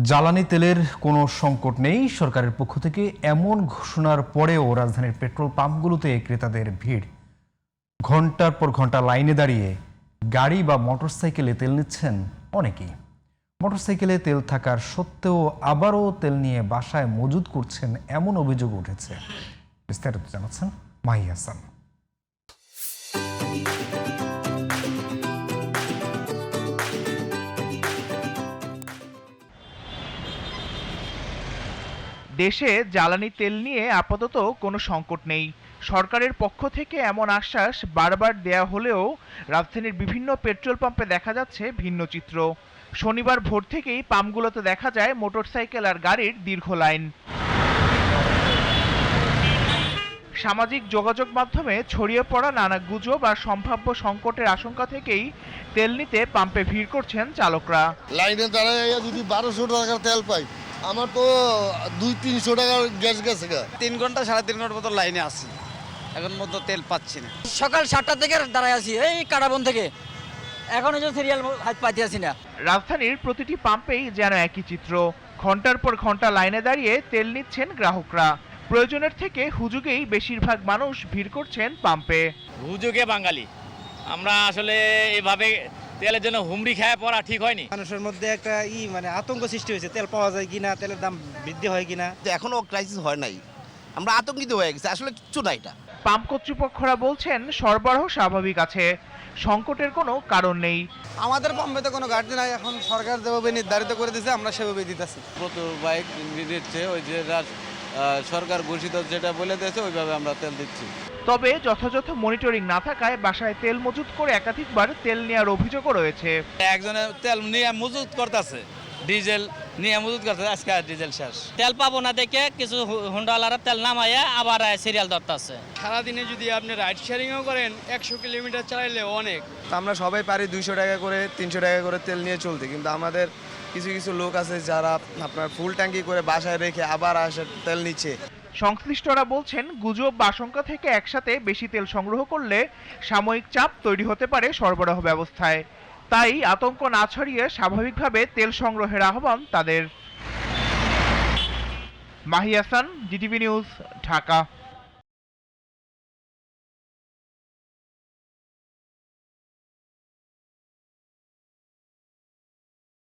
জ্বালানি তেলের কোনো সংকট নেই। সরকারের পক্ষ থেকে এমন ঘোষণার পরেও রাজধানীর পেট্রোল পাম্পগুলোতে ক্রেতাদের ভিড়। ঘন্টার পর ঘন্টা লাইনে দাঁড়িয়ে গাড়ি বা মোটরসাইকেলে তেল নিচ্ছেন অনেকেই। মোটরসাইকেলে তেল থাকার সত্ত্বেও আবারও তেল নিয়ে বাসায় মজুত করছেন এমন অভিযোগ উঠেছে। বিস্তারিত জানাচ্ছেন মাহি হাসান। দেশে জ্বালানি তেল নিয়ে আপাতত কোনো সংকট নেই। সরকারের পক্ষ থেকে এমন আশ্বাস বারবার দেয়া হলেও রাজধানীর বিভিন্ন পেট্রোল পাম্পে দেখা যাচ্ছে ভিন্ন চিত্র। শনিবার ভোর থেকেই পাম্পগুলোতে দেখা যায় মোটরসাইকেল আর গাড়ির দীর্ঘ লাইন। সামাজিক যোগাযোগ মাধ্যমে ছড়িয়ে পড়া নানা গুজব আর সম্ভাব্য সংকটের আশঙ্কা থেকেই তেল নিতে পাম্পে ভিড় করছেন চালকরা। লাইনে দাঁড়ায় যদি 1200 টাকার তেল পাই, আমার তো 200-300 টাকার গ্যাস গেছে। 3 ঘন্টা 3.5 ঘন্টার মতো লাইনে আছি, এখন মতো তেল পাচ্ছি না। সকাল 7টা থেকে দাঁড়ায় আছি এই কাটাবন থেকে, এখনো যে সিরিয়াল হাত পাইতে আছি না। রাজধানীর প্রতিটি পাম্পেই যেন একই চিত্র। ঘন্টার পর ঘন্টা লাইনে দাঁড়িয়ে তেল নিচ্ছেন গ্রাহকরা। প্রয়োজনের থেকে হুজুগেই বেশিরভাগ মানুষ ভিড় করছেন পাম্পে। হুজুগে বাঙালি আমরা আসলে এভাবে তেলের জন্য হুমড়ি খেয়ে পড়া ঠিক হয়নি। মানুষের মধ্যে একটা আতঙ্ক সৃষ্টি হয়েছে, তেল পাওয়া যায় কিনা, তেলের দাম বৃদ্ধি হয় কিনা। এখনো ক্রাইসিস হয় নাই, আমরা আতঙ্কিত হয়ে গেছি, আসলে কিচ্ছু না। এটা পাম্প কর্তৃপক্ষরা বলছেন সরবরাহ স্বাভাবিক আছে, সংকটের কোনো কারণ নেই। আমাদের পাম্পে তো কোনো ঘাটতি নাই, এখন সরকার যেভাবে নির্ধারিত করে দিয়েছে আমরা সেভাবে দিতেছি। প্রচুর বাইক দিচ্ছে, ওই যে সরকার ঘোষিত যেটা বলে দিয়েছে ওইভাবে আমরা তেল দিচ্ছি। তবে যথাযথ মনিটরিং না থাকায় বাসায় তেল মজুত করে একাধিকবার তেল নেওয়ার অভিযোগও রয়েছে। একজনে তেল নিয়ে মজুত করতেছে, ডিজেল নিয়ে মজুত করতেছে, আজকে ডিজেল শেষ। তেল পাবো না দেখে কিছু হুন্ডাওয়ালারা তেল নামাইয়া আবার সিরিয়াল ধরতেছে। সারাদিনে যদি আপনি রাইড শেয়ারিংও করেন 100 কিলোমিটার চালাইলে অনেক। আমরা সবাই পারি 200 টাকা করে 300 টাকা করে তেল নিয়ে চলতে, কিন্তু আমাদের কিছু কিছু লোক আছে যারা আপনার ফুল ট্যাঙ্কি করে বাসায় রেখে আবার আসে তেল নিচ্ছে। সংশ্লিষ্টরা বলছেন গুজব বা আশঙ্কা থেকে একসাথে বেশি তেল সংগ্রহ করলে সাময়িক চাপ তৈরি হতে পারে সরবরাহ ব্যবস্থায়। তাই আতঙ্ক না ছড়িয়ে স্বাভাবিকভাবে তেল সংগ্রহের আহ্বান তাদের। Mahi Hasan, GTV news, Dhaka.